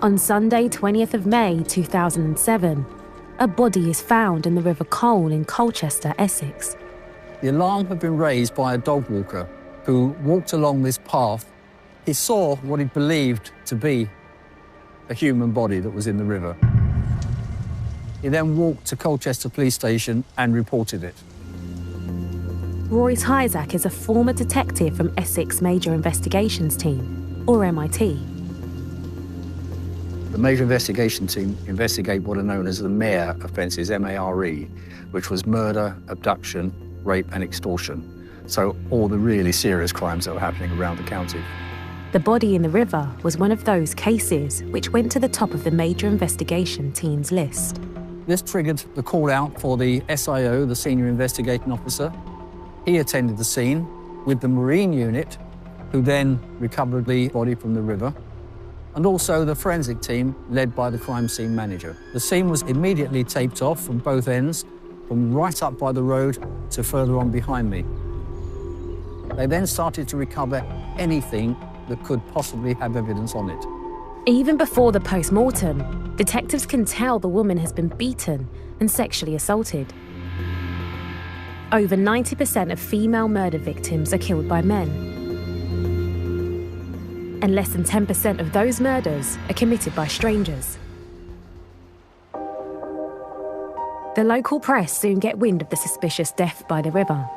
On Sunday, 20th of May 2007, a body is found in the River Colne in Colchester, Essex. The alarm had been raised by a dog walker who walked along this path. He saw what he believed to be a human body that was in the river. He then walked to Colchester Police Station and reported it. Roy Tyzack is a former detective from Essex Major Investigations Team, or MIT. The Major Investigation Team investigate what are known as the MARE offences, M-A-R-E, which was murder, abduction, rape and extortion. So all the really serious crimes that were happening around the county. The body in the river was one of those cases which went to the top of the Major Investigation Team's list. This triggered the call out for the SIO, the Senior Investigating Officer. He attended the scene with the Marine Unit, who then recovered the body from the river, and also the forensic team led by the crime scene manager. The scene was immediately taped off from both ends, from right up by the road to further on behind me. They then started to recover anything that could possibly have evidence on it. Even before the post-mortem, detectives can tell the woman has been beaten and sexually assaulted. Over 90% of female murder victims are killed by men. And less than 10% of those murders are committed by strangers. The local press soon get wind of the suspicious death by the river.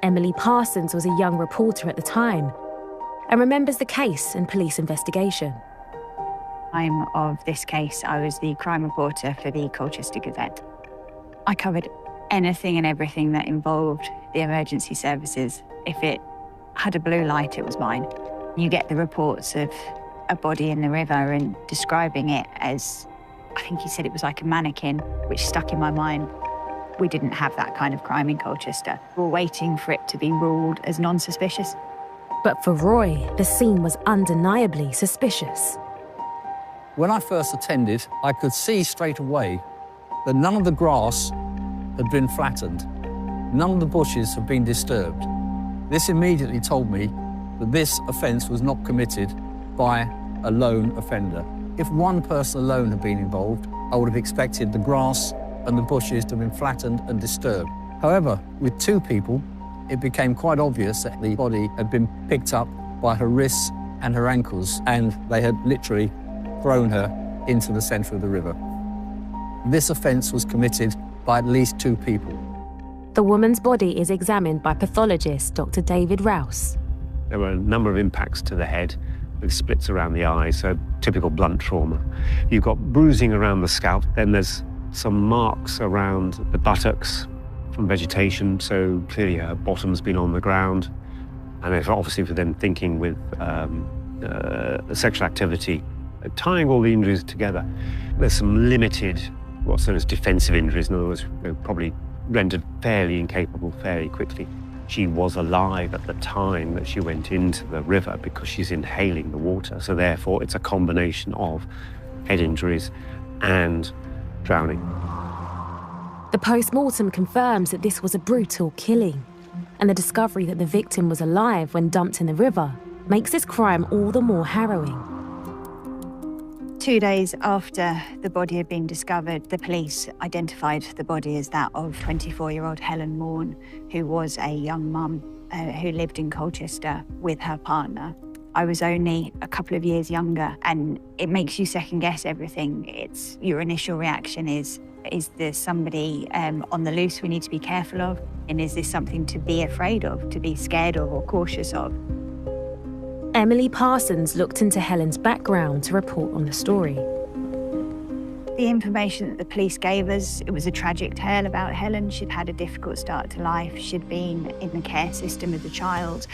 Emily Parsons was a young reporter at the time and remembers the case and police investigation. Time of this case, I was the crime reporter for the Colchester Gazette. I covered anything and everything that involved the emergency services. If it had a blue light, it was mine. You get the reports of a body in the river and describing it as, I think he said it was like a mannequin, which stuck in my mind. We didn't have that kind of crime in Colchester. We were waiting for it to be ruled as non-suspicious. But for Roy, the scene was undeniably suspicious. When I first attended, I could see straight away that none of the grass had been flattened. None of the bushes had been disturbed. This immediately told me that this offence was not committed by a lone offender. If one person alone had been involved, I would have expected the grass and the bushes to have been flattened and disturbed. However, with two people, it became quite obvious that the body had been picked up by her wrists and her ankles, and they had literally thrown her into the centre of the river. This offence was committed by at least two people. The woman's body is examined by pathologist Dr. David Rouse. There were a number of impacts to the head with splits around the eye, so typical blunt trauma. You've got bruising around the scalp, then there's some marks around the buttocks from vegetation, so clearly her bottom's been on the ground. And if obviously for them thinking with sexual activity, tying all the injuries together, there's some limited, what's known as defensive injuries. In other words, probably rendered fairly incapable fairly quickly. She was alive at the time that she went into the river because she's inhaling the water. So therefore, it's a combination of head injuries and drowning. The post-mortem confirms that this was a brutal killing, and the discovery that the victim was alive when dumped in the river makes this crime all the more harrowing. 2 days after the body had been discovered, the police identified the body as that of 24-year-old Helen Maughan, who was a young mum who lived in Colchester with her partner. I was only a couple of years younger, and it makes you second-guess everything. Your initial reaction is there somebody on the loose we need to be careful of? And is this something to be afraid of, to be scared of or cautious of? Emily Parsons looked into Helen's background to report on the story. The information that the police gave us, it was a tragic tale about Helen. She'd had a difficult start to life. She'd been in the care system as a child.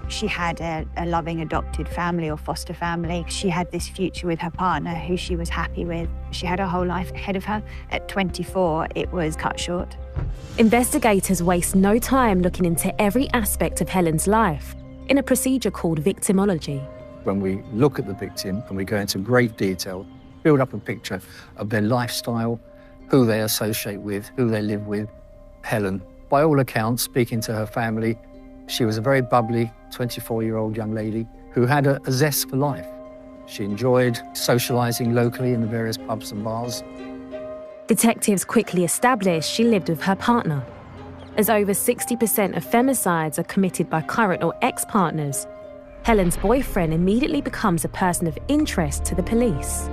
She had a loving adopted family or foster family. She had this future with her partner who she was happy with. She had a whole life ahead of her. At 24, it was cut short. Investigators waste no time looking into every aspect of Helen's life in a procedure called victimology. When we look at the victim and we go into great detail, build up a picture of their lifestyle, who they associate with, who they live with. Helen, by all accounts, speaking to her family, she was a very bubbly 24-year-old young lady who had a zest for life. She enjoyed socialising locally in the various pubs and bars. Detectives quickly established she lived with her partner, as over 60% of femicides are committed by current or ex-partners. Helen's boyfriend immediately becomes a person of interest to the police.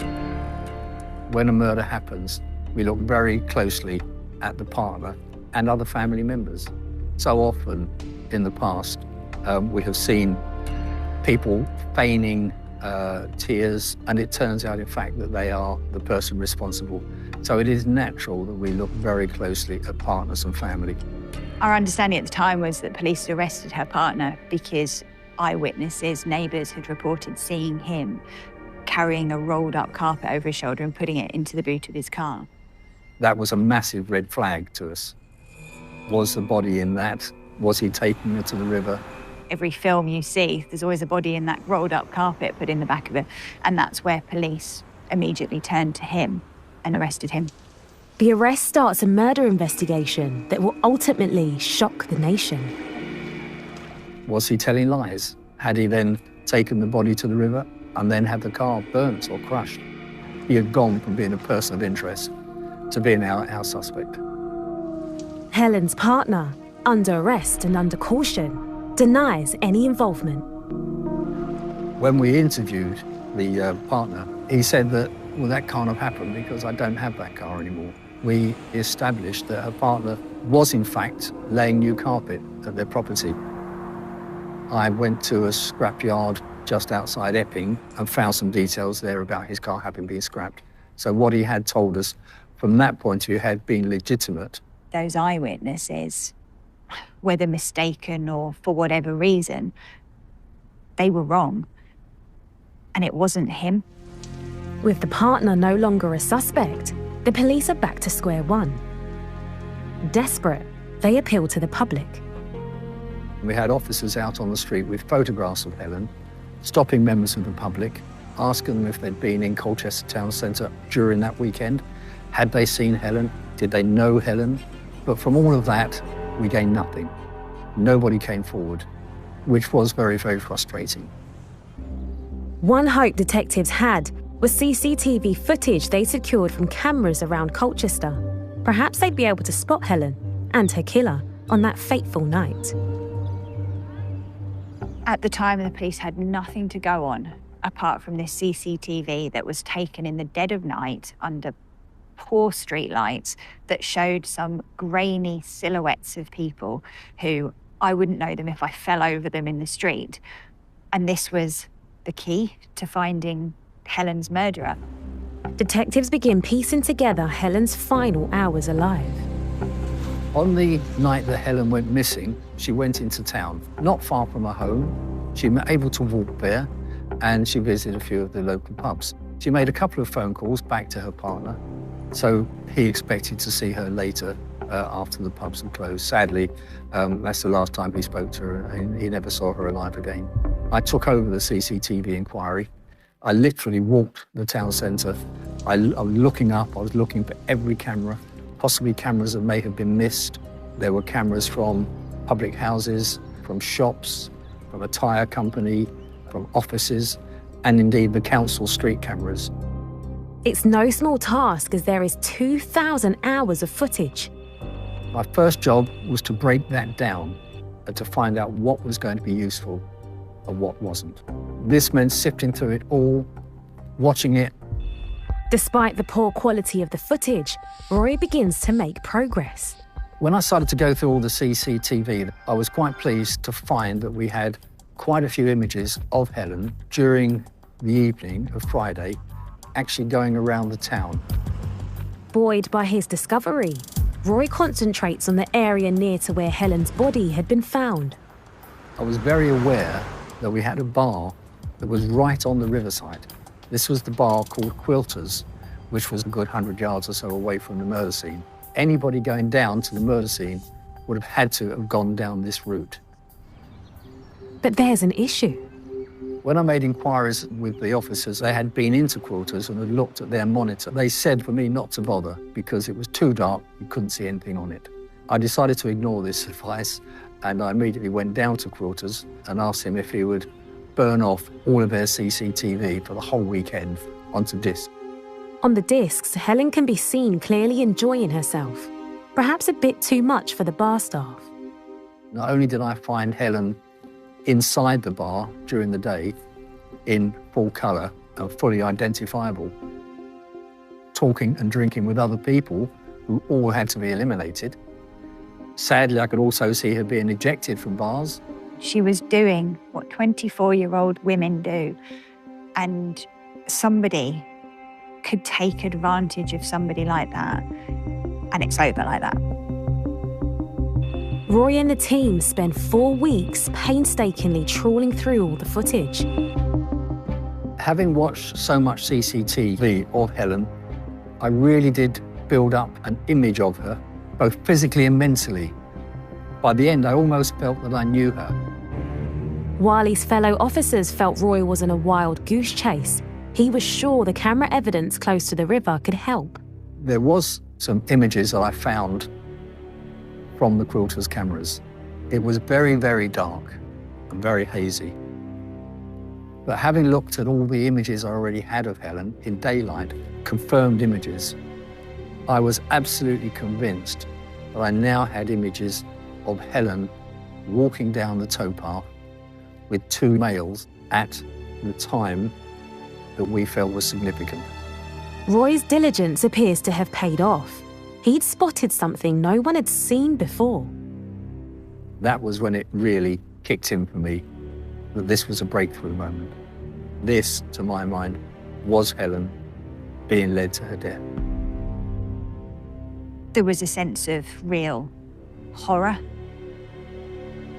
When a murder happens, we look very closely at the partner and other family members. So often in the past, we have seen people feigning tears, and it turns out, in fact, that they are the person responsible. So it is natural that we look very closely at partners and family. Our understanding at the time was that police had arrested her partner because eyewitnesses, neighbours had reported seeing him carrying a rolled up carpet over his shoulder and putting it into the boot of his car. That was a massive red flag to us. Was the body in that? Was he taking her to the river? Every film you see, there's always a body in that rolled up carpet put in the back of it. And that's where police immediately turned to him and arrested him. The arrest starts a murder investigation that will ultimately shock the nation. Was he telling lies? Had he then taken the body to the river and then had the car burnt or crushed? He had gone from being a person of interest to being our suspect. Helen's partner, under arrest and under caution, denies any involvement. When we interviewed the partner, he said that, well, that can't have happened because I don't have that car anymore. We established that her partner was, in fact, laying new carpet at their property. I went to a scrapyard just outside Epping and found some details there about his car having been scrapped. So what he had told us from that point of view had been legitimate. Those eyewitnesses, whether mistaken or for whatever reason, they were wrong. And it wasn't him. With the partner no longer a suspect, the police are back to square one. Desperate, they appeal to the public. We had officers out on the street with photographs of Helen, stopping members of the public, asking them if they'd been in Colchester Town Centre during that weekend. Had they seen Helen? Did they know Helen? But from all of that, we gained nothing. Nobody came forward, which was very, very frustrating. One hope detectives had was CCTV footage they secured from cameras around Colchester. Perhaps they'd be able to spot Helen and her killer on that fateful night. At the time, the police had nothing to go on apart from this CCTV that was taken in the dead of night under poor street lights that showed some grainy silhouettes of people who I wouldn't know them if I fell over them in the street. And this was the key to finding Helen's murderer. Detectives begin piecing together Helen's final hours alive. On the night that Helen went missing, she went into town, not far from her home. She was able to walk there, and she visited a few of the local pubs. She made a couple of phone calls back to her partner, so he expected to see her later after the pubs had closed. Sadly, that's the last time he spoke to her, and he never saw her alive again. I took over the CCTV inquiry. I literally walked the town centre. I was looking up, I was looking for every camera, possibly cameras that may have been missed. There were cameras from public houses, from shops, from a tyre company, from offices, and indeed the council street cameras. It's no small task as there is 2,000 hours of footage. My first job was to break that down and to find out what was going to be useful and what wasn't. This meant sifting through it all, watching it. Despite the poor quality of the footage, Rory begins to make progress. When I started to go through all the CCTV, I was quite pleased to find that we had quite a few images of Helen during the evening of Friday, actually going around the town. Buoyed by his discovery, Rory concentrates on the area near to where Helen's body had been found. I was very aware that we had a bar that was right on the riverside. This was the bar called Quilters, which was a good 100 yards or so away from the murder scene. Anybody going down to the murder scene would have had to have gone down this route. But there's an issue. When I made inquiries with the officers, they had been into Quilters and had looked at their monitor. They said for me not to bother because it was too dark, you couldn't see anything on it. I decided to ignore this advice, and I immediately went down to Quilters and asked him if he would burn off all of their CCTV for the whole weekend onto disc. On the discs, Helen can be seen clearly enjoying herself, perhaps a bit too much for the bar staff. Not only did I find Helen inside the bar during the day in full colour and fully identifiable, talking and drinking with other people who all had to be eliminated. Sadly, I could also see her being ejected from bars. She was doing what 24-year-old women do, and somebody could take advantage of somebody like that, and it's over like that. Roy and the team spend 4 weeks painstakingly trawling through all the footage. Having watched so much CCTV of Helen, I really did build up an image of her, both physically and mentally. By the end, I almost felt that I knew her. While his fellow officers felt Roy was on a wild goose chase, he was sure the camera evidence close to the river could help. There was some images that I found from the quilters' cameras. It was very, very dark and very hazy. But having looked at all the images I already had of Helen in daylight, confirmed images, I was absolutely convinced that I now had images of Helen walking down the towpath with 2 males at the time that we felt was significant. Roy's diligence appears to have paid off. He'd spotted something no one had seen before. That was when it really kicked in for me, that this was a breakthrough moment. This, to my mind, was Helen being led to her death. There was a sense of real horror.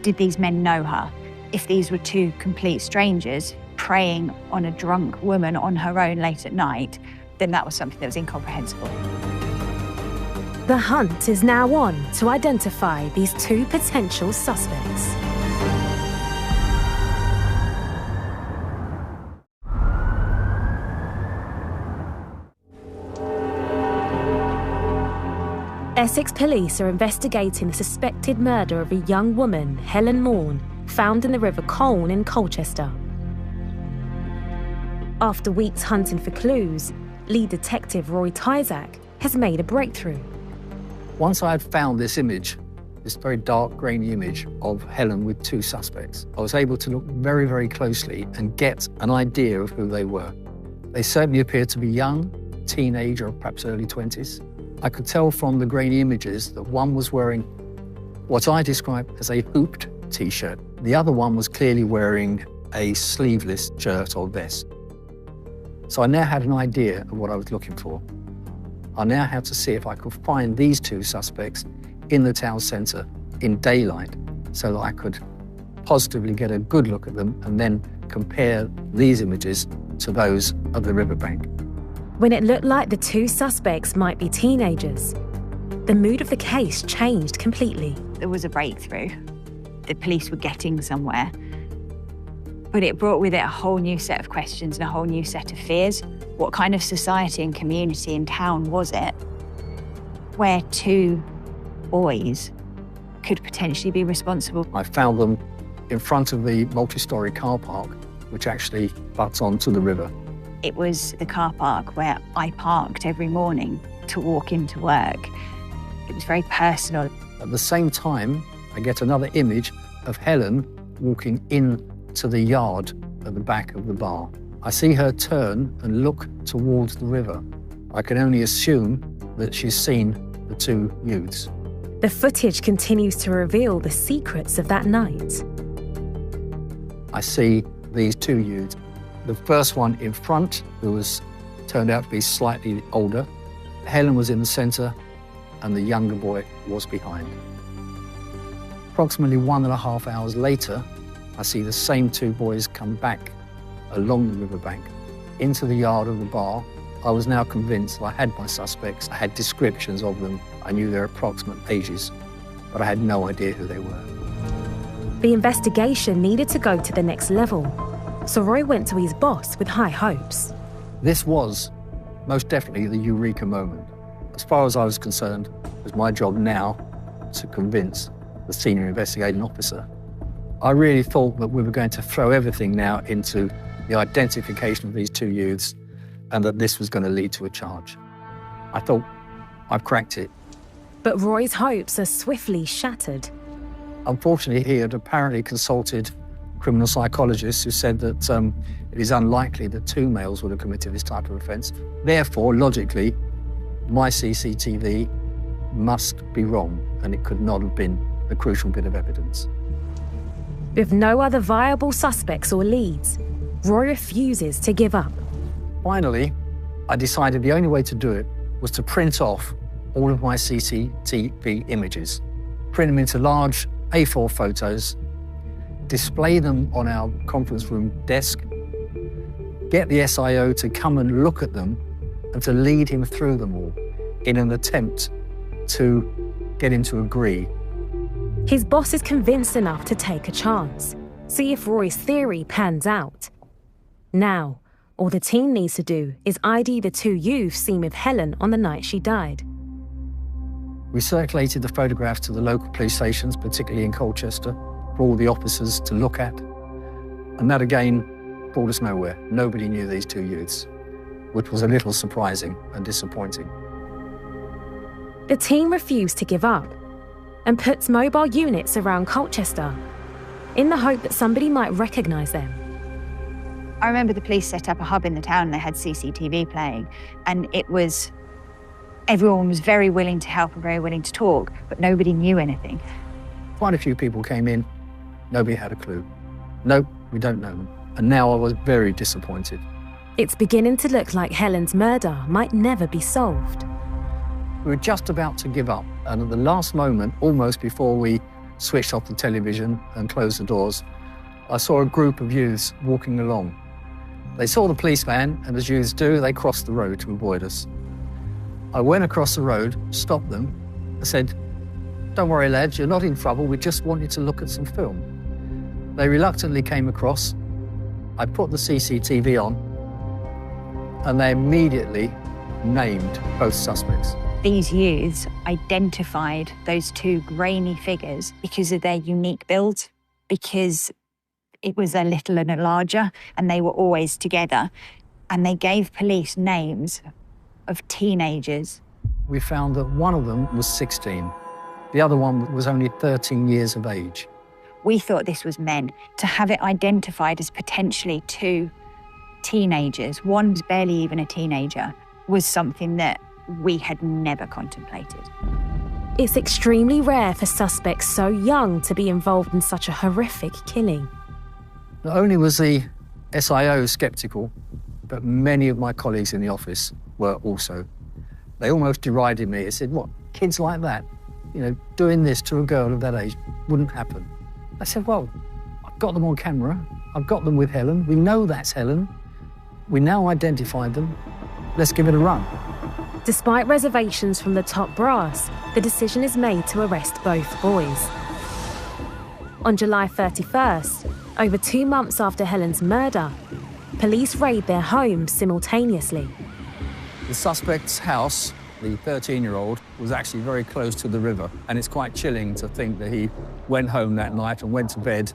Did these men know her? If these were 2 complete strangers preying on a drunk woman on her own late at night, then that was something that was incomprehensible. The hunt is now on to identify these 2 potential suspects. Essex police are investigating the suspected murder of a young woman, Helen Maughan, found in the River Colne in Colchester. After weeks hunting for clues, lead detective Roy Tyzak has made a breakthrough. Once I had found this image, this very dark, grainy image of Helen with 2 suspects, I was able to look very, very closely and get an idea of who they were. They certainly appeared to be young, teenage or perhaps early 20s. I could tell from the grainy images that one was wearing what I described as a hooped T-shirt. The other one was clearly wearing a sleeveless shirt or vest. So I now had an idea of what I was looking for. I now had to see if I could find these 2 suspects in the town centre in daylight so that I could positively get a good look at them and then compare these images to those of the riverbank. When it looked like the 2 suspects might be teenagers, the mood of the case changed completely. There was a breakthrough. The police were getting somewhere. But it brought with it a whole new set of questions and a whole new set of fears. What kind of society and community and town was it where 2 boys could potentially be responsible? I found them in front of the multi-storey car park, which actually butts onto the river. It was the car park where I parked every morning to walk into work. It was very personal. At the same time, I get another image of Helen walking into the yard at the back of the bar. I see her turn and look towards the river. I can only assume that she's seen the 2 youths. The footage continues to reveal the secrets of that night. I see these 2 youths. The first one in front, who turned out to be slightly older. Helen was in the centre and the younger boy was behind. Approximately 1.5 hours later, I see the same 2 boys come back along the riverbank into the yard of the bar. I was now convinced that I had my suspects. I had descriptions of them. I knew their approximate ages, but I had no idea who they were. The investigation needed to go to the next level, so Roy went to his boss with high hopes. This was most definitely the eureka moment. As far as I was concerned, it was my job now to convince the senior investigating officer I really thought that we were going to throw everything now into the identification of these two youths and that this was going to lead to a charge. I thought, I've cracked it. But Roy's hopes are swiftly shattered. Unfortunately, he had apparently consulted criminal psychologists who said that it is unlikely that two males would have committed this type of offence. Therefore, logically, my CCTV must be wrong and it could not have been the crucial bit of evidence. With no other viable suspects or leads, Roy refuses to give up. Finally, I decided the only way to do it was to print off all of my CCTV images, print them into large A4 photos, display them on our conference room desk, get the SIO to come and look at them and to lead him through them all in an attempt to get him to agree. His boss is convinced enough to take a chance, see if Roy's theory pans out. Now, all the team needs to do is ID the two youths seen with Helen on the night she died. We circulated the photographs to the local police stations, particularly in Colchester, for all the officers to look at. And that again brought us nowhere. Nobody knew these two youths, which was a little surprising and disappointing. The team refused to give up and puts mobile units around Colchester in the hope that somebody might recognise them. I remember the police set up a hub in the town. They had CCTV playing, and everyone was very willing to help and very willing to talk, but nobody knew anything. Quite a few people came in, nobody had a clue. No, we don't know them. And now I was very disappointed. It's beginning to look like Helen's murder might never be solved. We were just about to give up, and at the last moment, almost before we switched off the television and closed the doors, I saw a group of youths walking along. They saw the police van, and as youths do, they crossed the road to avoid us. I went across the road, stopped them, and said, "Don't worry, lads, you're not in trouble, we just want you to look at some film." They reluctantly came across. I put the CCTV on, and they immediately named both suspects. These youths identified those two grainy figures because of their unique build, because it was a little and a larger, and they were always together. And they gave police names of teenagers. We found that one of them was 16. The other one was only 13 years of age. We thought this was men. To have it identified as potentially two teenagers, one was barely even a teenager, was something that we had never contemplated. It's extremely rare for suspects so young to be involved in such a horrific killing. Not only was the SIO sceptical, but many of my colleagues in the office were also. They almost derided me. They said, "What, kids like that, doing this to a girl of that age wouldn't happen." I said, "Well, I've got them on camera. I've got them with Helen. We know that's Helen. We now identified them. Let's give it a run." Despite reservations from the top brass, the decision is made to arrest both boys. On July 31st, over 2 months after Helen's murder, police raid their homes simultaneously. The suspect's house, the 13-year-old, was actually very close to the river, and it's quite chilling to think that he went home that night and went to bed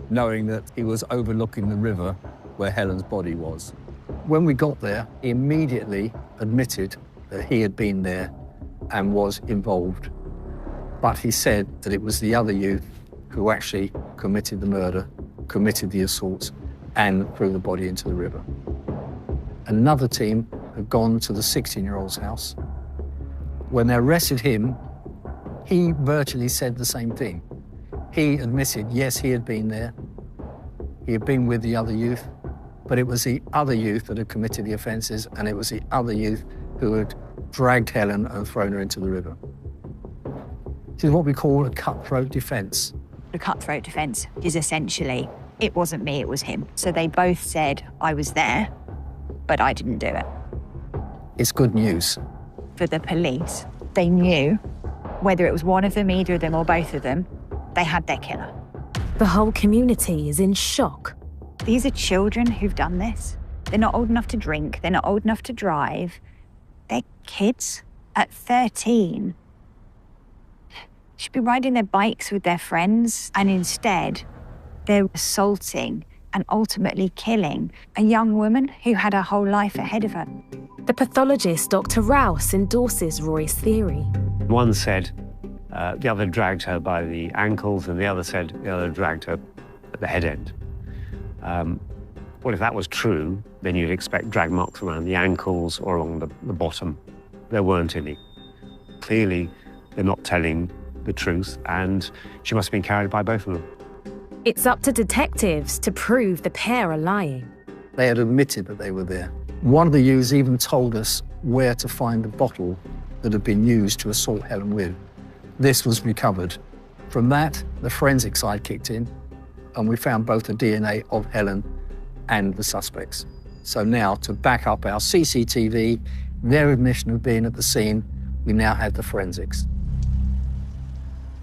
knowing that he was overlooking the river where Helen's body was. When we got there, he immediately admitted that he had been there and was involved, but he said that it was the other youth who actually committed the murder, committed the assault, and threw the body into the river. Another team had gone to the 16-year-old's house. When they arrested him, he virtually said the same thing. He admitted, yes, he had been there. He had been with the other youth, but it was the other youth that had committed the offences, and it was the other youth who had dragged Helen and thrown her into the river. This is what we call a cutthroat defence. The cutthroat defence is essentially, it wasn't me, it was him. So they both said, I was there, but I didn't do it. It's good news. For the police, they knew whether it was one of them, either of them, or both of them, they had their killer. The whole community is in shock. These are children who've done this. They're not old enough to drink, they're not old enough to drive. They're kids at 13. Should be riding their bikes with their friends, and instead, They're assaulting and ultimately killing a young woman who had her whole life ahead of her. The pathologist Dr. Rouse endorses Roy's theory. One said the other dragged her by the ankles, and the other said the other dragged her at the head end. Well, if that was true, then you'd expect drag marks around the ankles or along the bottom. There weren't any. Clearly, they're not telling the truth, and she must have been carried by both of them. It's up to detectives to prove the pair are lying. They had admitted that they were there. One of the youths even told us where to find the bottle that had been used to assault Helen with. This was recovered. From that, the forensic side kicked in, and we found both the DNA of Helen and the suspects. So now, to back up our CCTV, their admission of being at the scene, we now have the forensics.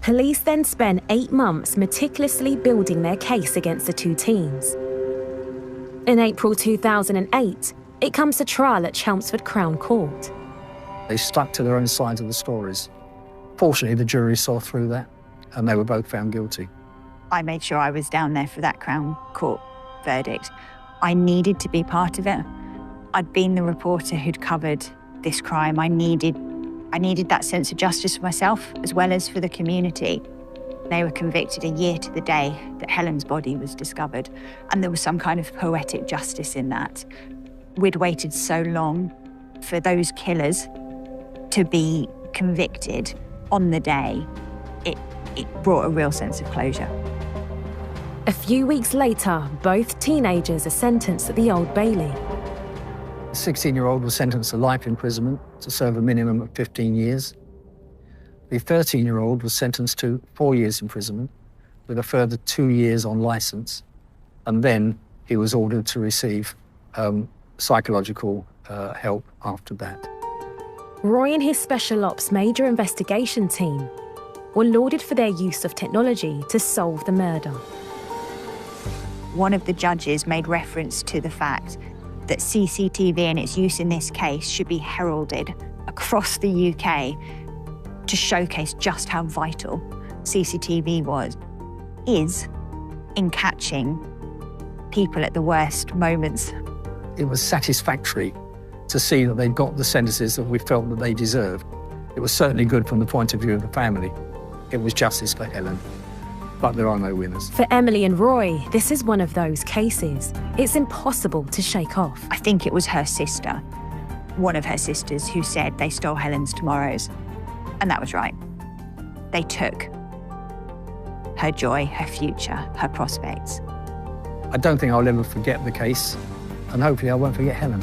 Police then spent 8 months meticulously building their case against the two teens. In April 2008, it comes to trial at Chelmsford Crown Court. They stuck to their own sides of the stories. Fortunately, the jury saw through that, and they were both found guilty. I made sure I was down there for that Crown Court verdict. I needed to be part of it. I'd been the reporter who'd covered this crime. I needed that sense of justice for myself as well as for the community. They were convicted a year to the day that Helen's body was discovered, and there was some kind of poetic justice in that. We'd waited so long for those killers to be convicted on the day. It brought a real sense of closure. A few weeks later, both teenagers are sentenced at the Old Bailey. The 16-year-old was sentenced to life imprisonment to serve a minimum of 15 years. The 13-year-old was sentenced to 4 years imprisonment with a further 2 years on licence, and then he was ordered to receive psychological help after that. Roy and his Special Ops Major Investigation Team were lauded for their use of technology to solve the murder. One of the judges made reference to the fact that CCTV and its use in this case should be heralded across the UK to showcase just how vital CCTV is in catching people at the worst moments. It was satisfactory to see that they'd got the sentences that we felt that they deserved. It was certainly good from the point of view of the family. It was justice for Helen, but there are no winners. For Emily and Roy, this is one of those cases it's impossible to shake off. I think it was her sister, one of her sisters, who said they stole Helen's tomorrows. And that was right. They took her joy, her future, her prospects. I don't think I'll ever forget the case, and hopefully I won't forget Helen.